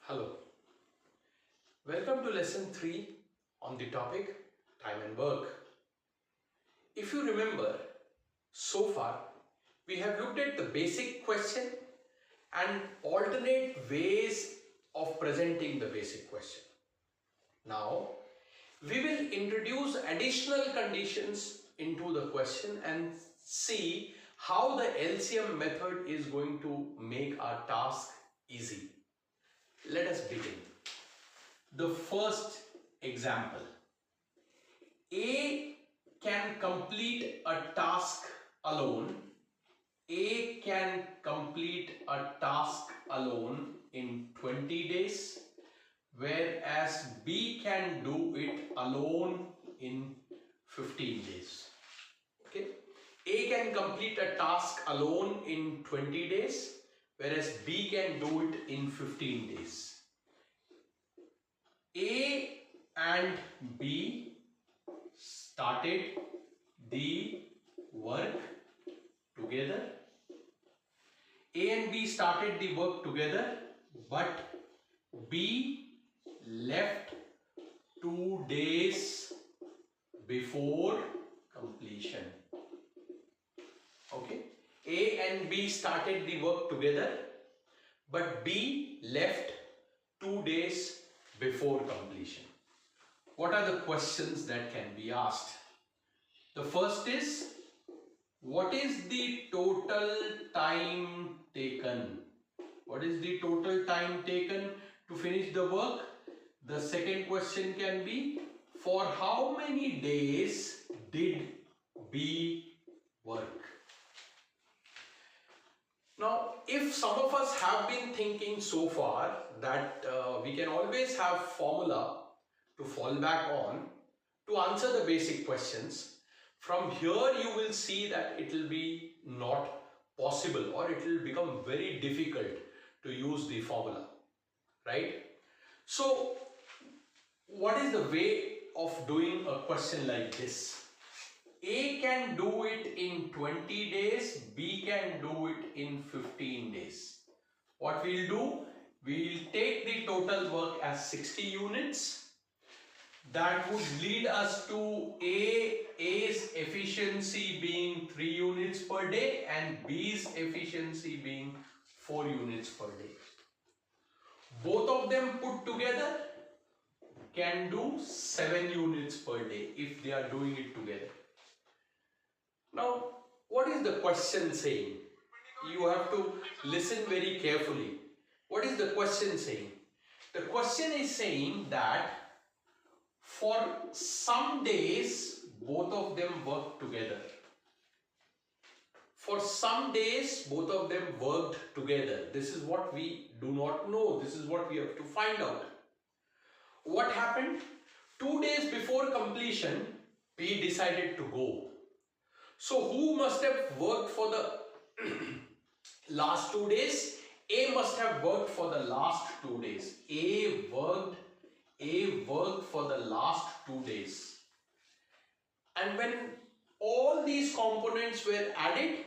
Hello, welcome to lesson 3 on the topic time and work. If you remember, so far we have looked at the basic question and alternate ways of presenting the basic question. Now we will introduce additional conditions into the question and see how the LCM method is going to make our task easy. Let us begin. The first example. A can complete a task alone. A can complete a task alone in 20 days, whereas B can do it alone in 15 days. Okay. A can complete a task alone in 20 days, whereas B can do it in 15 days. A and B started the work together. A and B started the work together, but B left 2 days before completion. Okay. A and B started the work together, but B left 2 days before completion. What are the questions that can be asked? The first is, what is the total time taken? What is the total time taken to finish the work? The second question can be, for how many days did B work? Now, if some of us have been thinking so far that we can always have formula to fall back on to answer the basic questions, from here you will see that it will be not possible, or it will become very difficult to use the formula, right? So, what is the way of doing a question like this? A can do it in 20 days, B can do it in 15 days. What we'll do, we'll take the total work as 60 units. That would lead us to A's efficiency being 3 units per day and B's efficiency being 4 units per day. Both of them put together can do 7 units per day if they are doing it together. Now, what is the question saying? You have to listen very carefully. What is the question saying? The question is saying that for some days, both of them work together. For some days, both of them worked together. This is what we do not know. This is what we have to find out. What happened? 2 days before completion, B decided to go. So who must have worked for the last 2 days? A must have worked for the last 2 days. A worked for the last 2 days. And when all these components were added,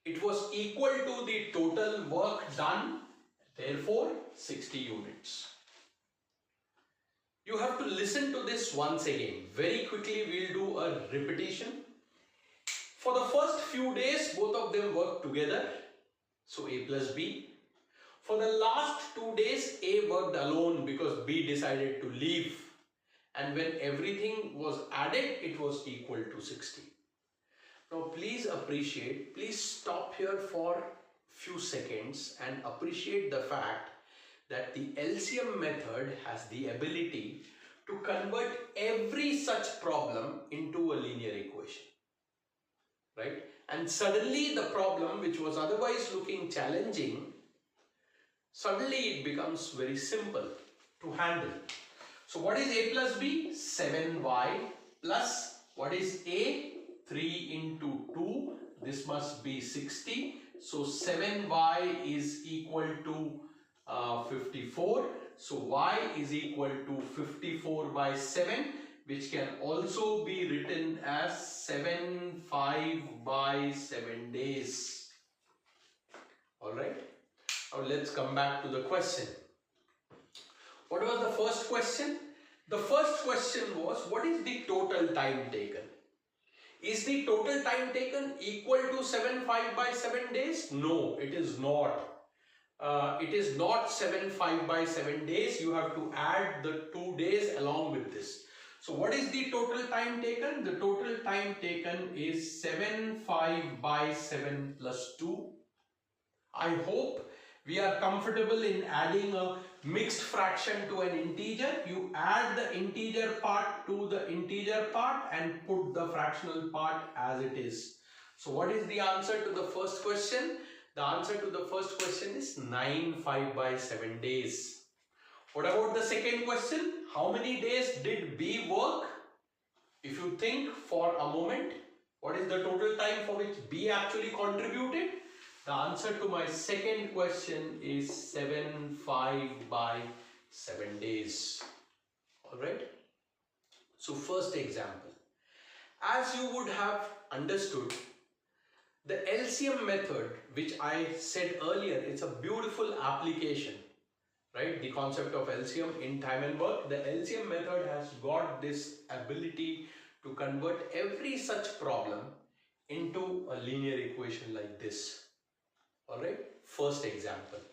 it was equal to the total work done, therefore 60 units. You have to listen to this once again. Very quickly we'll do a repetition. For the first few days, both of them worked together, so A plus B. For the last 2 days, A worked alone because B decided to leave. And when everything was added, it was equal to 60. Now please stop here for few seconds and appreciate the fact that the LCM method has the ability to convert every such problem into a linear equation. Right? And suddenly the problem, which was otherwise looking challenging, suddenly it becomes very simple to handle. So what is A plus B? 7y plus what is A? 3 into 2. This must be 60. So 7y is equal to 54. So y is equal to 54 by 7. Which can also be written as 7/5 by 7 days. Alright. Now let's come back to the question. What was the first question? The first question was, what is the total time taken? Is the total time taken equal to 7/5 by 7 days? No, it is not. It is not 7/5 by 7 days. You have to add the 2 days along with this. So what is the total time taken? The total time taken is 7/5 by 7 plus 2. I hope we are comfortable in adding a mixed fraction to an integer. You add the integer part to the integer part and put the fractional part as it is. So what is the answer to the first question? The answer to the first question is 9/5 by 7 days. What about the second question? How many days did B work? If you think for a moment, what is the total time for which B actually contributed? The answer to my second question is 7/5 by 7 days. Alright. So first example. As you would have understood, the LCM method, which I said earlier, it's a beautiful application, right? The concept of LCM in time and work. The LCM method has got this ability to convert every such problem into a linear equation like this. Alright, first example.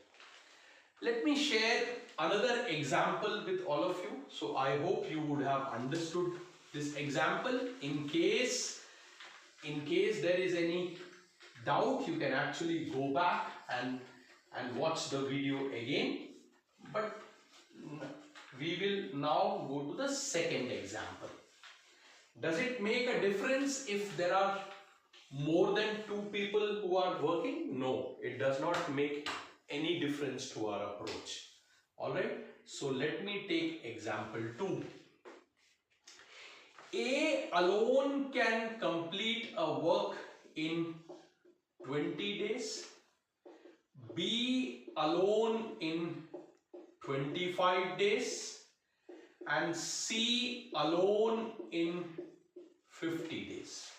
Let me share another example with all of you. So I hope you would have understood this example. In case there is any doubt, you can actually go back and watch the video again. But we will now go to the second example. Does it make a difference if there are more than 2 people who are working? No, it does not make any difference to our approach. Alright, so let me take example 2. A alone can complete a work in 20 days. B alone in 25 days. And C alone in 50 days.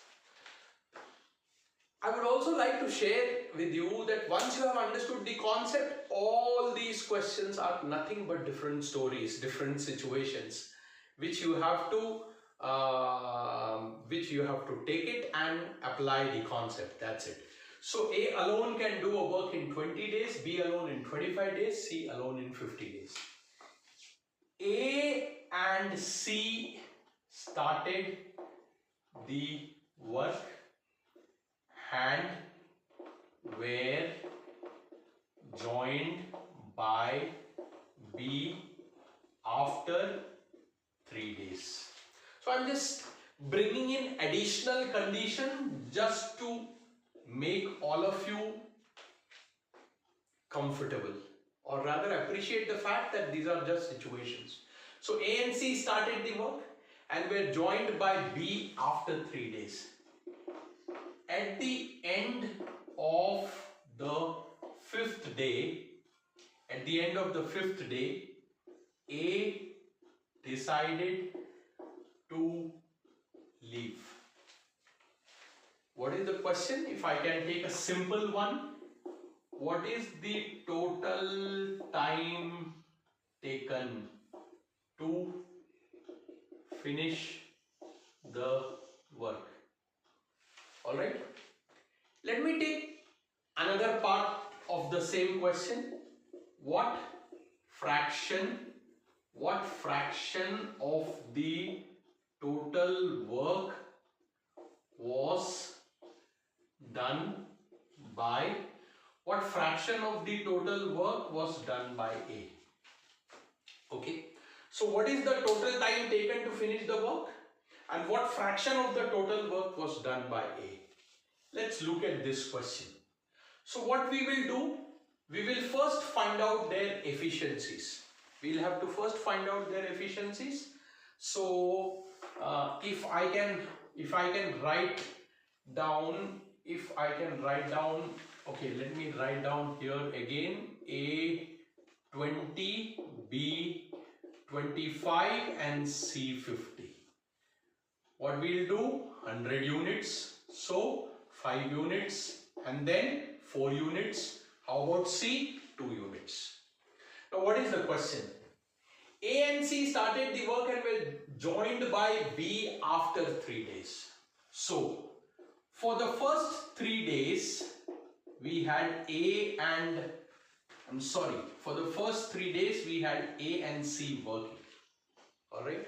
I would also like to share with you that once you have understood the concept, all these questions are nothing but different stories, different situations, which you have to take it and apply the concept. That's it. So A alone can do a work in 20 days, B alone in 25 days, C alone in 50 days. A and C started the work and were joined by B after 3 days. So I'm just bringing in additional condition just to make all of you comfortable, or rather appreciate the fact that these are just situations. So A and C started the work and were joined by B after 3 days. At the end of the 5th day, A decided to leave. What is the question? If I can take a simple one, what is the total time taken to finish the work? Alright, let me take another part of the same question. What fraction of the total work was done by A? Okay, so what is the total time taken to finish the work? And what fraction of the total work was done by A? Let's look at this question. So what we will do, we will first find out their efficiencies. We'll have to first find out their efficiencies. So if I can write down, okay, let me write down here again, A 20, B 25 and C 50. What we'll do, 100 units, so 5 units and then 4 units. How about C? 2 units. Now what is the question? A and C started the work and were joined by B after 3 days. So, for the first 3 days, we had for the first 3 days, we had A and C working. Alright.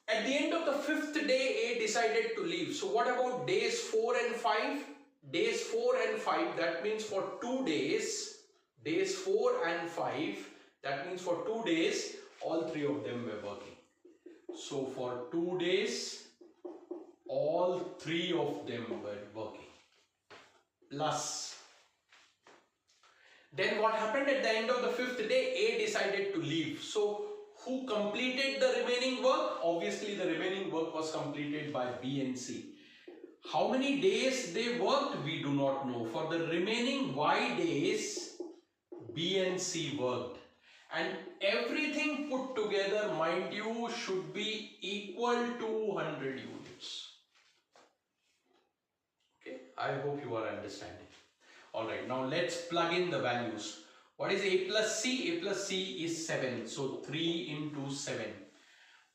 At the end of the 5th day, A decided to leave. So, what about days 4 and 5? Days 4 and 5, that means for 2 days, days 4 and 5, that means for 2 days, all 3 of them were working. So for 2 days, all 3 of them were working. Plus, then what happened at the end of the 5th day? A decided to leave. So who completed the remaining work? Obviously the remaining work was completed by B and C. How many days they worked? We do not know. For the remaining Y days, B and C worked. And everything put together, mind you, should be equal to 100 units. Okay, I hope you are understanding. Alright, now let's plug in the values. What is A plus C? A plus C is 7. So 3 into 7.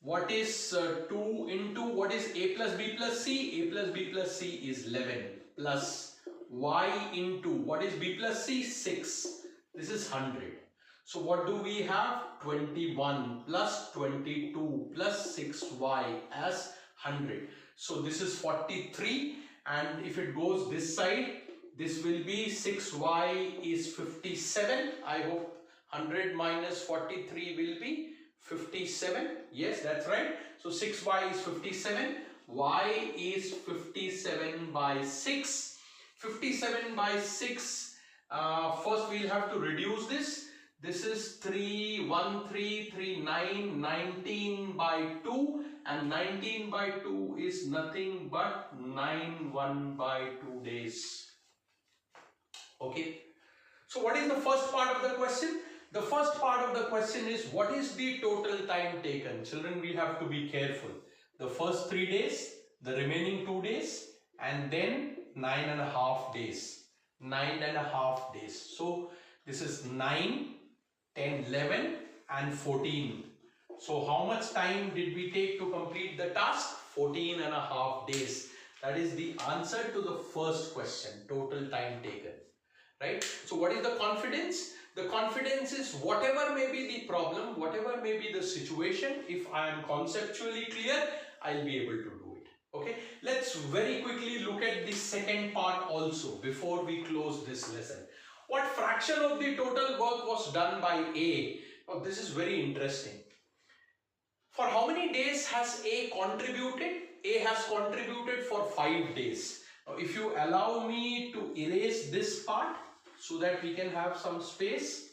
What is 2 into, what is A plus B plus C? A plus B plus C is 11 plus Y into, what is B plus C? 6. This is 100. So what do we have? 21 plus 22 plus 6Y as 100. So this is 43, and if it goes this side, this will be 6Y is 57. I hope 100 minus 43 will be 57. Yes, that's right. So 6Y is 57. Y is 57 by 6. 57 by 6. First we'll have to reduce this. This is 3, 1, 3, 3, 9, 19 by 2. And 19 by 2 is nothing but 9, 1 by 2 days. Okay. So what is the first part of the question? The first part of the question is, what is the total time taken? Children, we have to be careful. The first 3 days, the remaining 2 days, and then 9.5 days. 9.5 days. So this is 9, 10, 11 and 14. So how much time did we take to complete the task? 14.5 days. That is the answer to the first question, total time taken. Right? So what is the confidence? The confidence is whatever may be the problem, whatever may be the situation, if I am conceptually clear, I'll be able to do it. Okay? Let's very quickly look at the second part also before we close this lesson. What fraction of the total work was done by A? Oh, this is very interesting. For how many days has A contributed? A has contributed for 5 days. Now, if you allow me to erase this part so that we can have some space.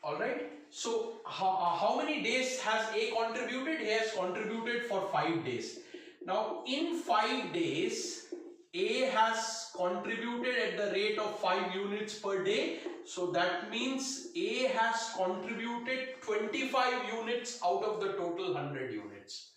Alright. So, how many days has A contributed? He has contributed for 5 days. Now, in 5 days, A has contributed at the rate of 5 units per day. So that means A has contributed 25 units out of the total 100 units.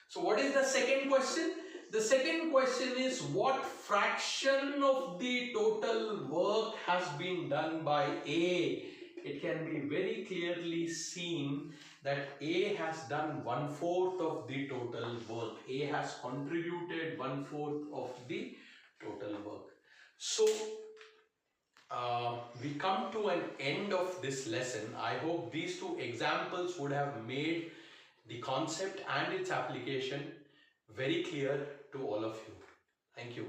So what is the second question? The second question is, what fraction of the total work has been done by A? It can be very clearly seen that A has done 1/4 of the total work. A has contributed 1/4 of the total work. So we come to an end of this lesson. I hope these two examples would have made the concept and its application very clear to all of you. Thank you.